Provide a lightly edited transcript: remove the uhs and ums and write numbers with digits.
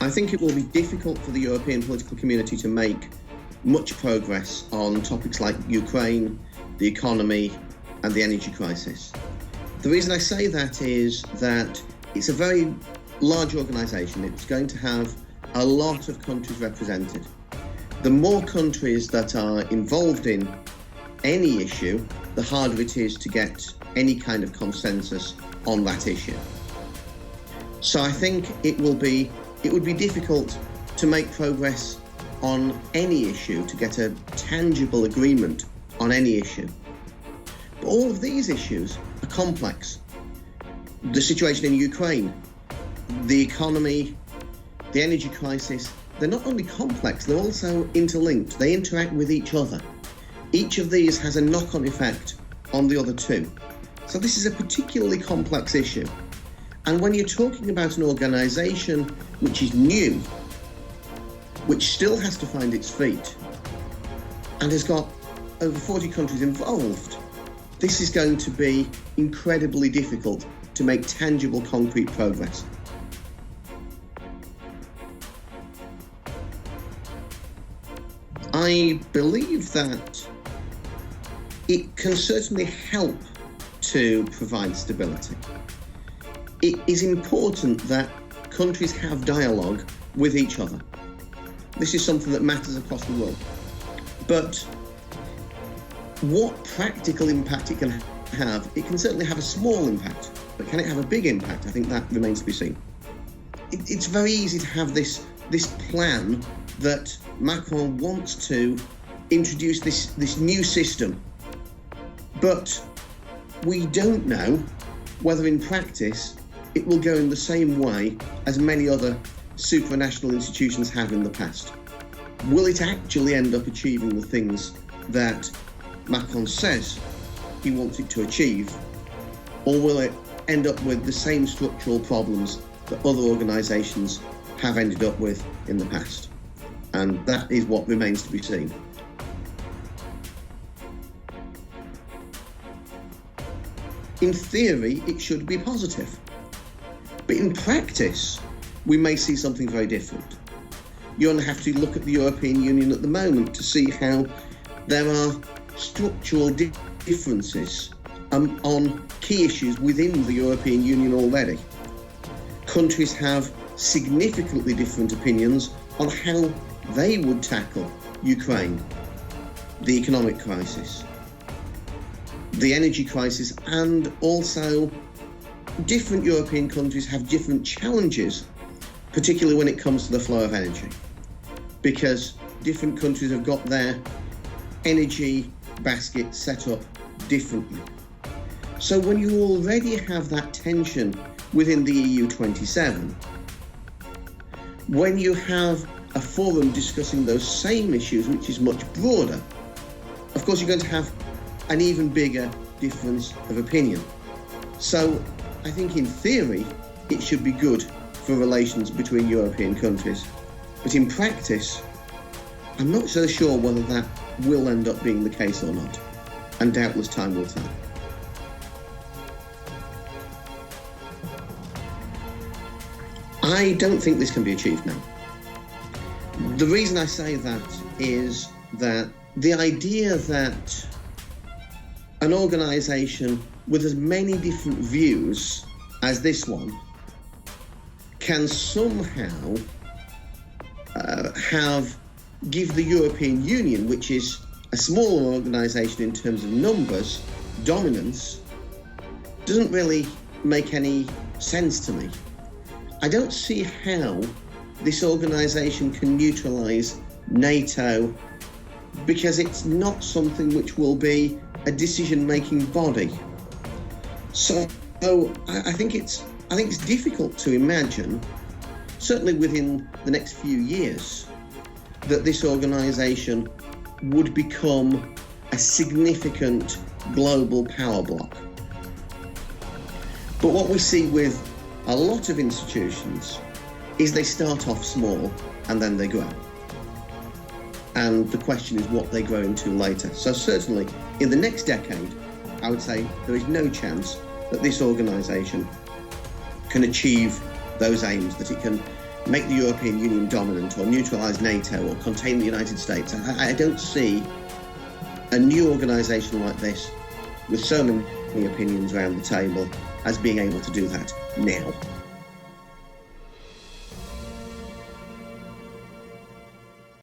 I think it will be difficult for the European political community to make much progress on topics like Ukraine, the economy, and the energy crisis. The reason I say that is that it's a very large organisation. It's going to have a lot of countries represented. The more countries that are involved in any issue, the harder it is to get any kind of consensus on that issue. So I think it would be difficult to make progress on any issue, to get a tangible agreement on any issue. But all of these issues are complex. The situation in Ukraine, the economy, the energy crisis, they're not only complex, they're also interlinked. They interact with each other. Each of these has a knock-on effect on the other two. So this is a particularly complex issue. And when you're talking about an organisation which is new, which still has to find its feet, and has got over 40 countries involved, this is going to be incredibly difficult to make tangible, concrete progress. I believe that it can certainly help to provide stability. It is important that countries have dialogue with each other. This is something that matters across the world. But what practical impact it can have, it can certainly have a small impact, but can it have a big impact? I think that remains to be seen. It's very easy to have this plan that Macron wants to introduce this new system, but we don't know whether in practice it will go in the same way as many other supranational institutions have in the past. Will it actually end up achieving the things that Macron says he wants it to achieve, or will it end up with the same structural problems that other organisations have ended up with in the past? And that is what remains to be seen. In theory, it should be positive. But in practice, we may see something very different. You're going to have to look at the European Union at the moment to see how there are structural differences on key issues within the European Union already. Countries have significantly different opinions on how they would tackle Ukraine, the economic crisis, the energy crisis, and also different European countries have different challenges, particularly when it comes to the flow of energy, because different countries have got their energy basket set up differently. So when you already have that tension within the EU 27, when you have a forum discussing those same issues, which is much broader, of course you're going to have an even bigger difference of opinion. So I think in theory it should be good for relations between European countries, but in practice I'm not so sure whether that will end up being the case or not, and doubtless time will tell. I don't think this can be achieved now. The reason I say that is that the idea that an organisation with as many different views as this one can somehow give the European Union, which is a smaller organisation in terms of numbers, dominance, doesn't really make any sense to me. I don't see how this organisation can neutralise NATO, because it's not something which will be a decision-making body. So I think it's difficult to imagine, certainly within the next few years, that this organisation would become a significant global power bloc. But what we see with a lot of institutions is they start off small and then they grow. And the question is what they grow into later. So certainly in the next decade, I would say there is no chance that this organisation can achieve those aims, that it can make the European Union dominant or neutralise NATO or contain the United States. I don't see a new organisation like this with so many opinions around the table as being able to do that now.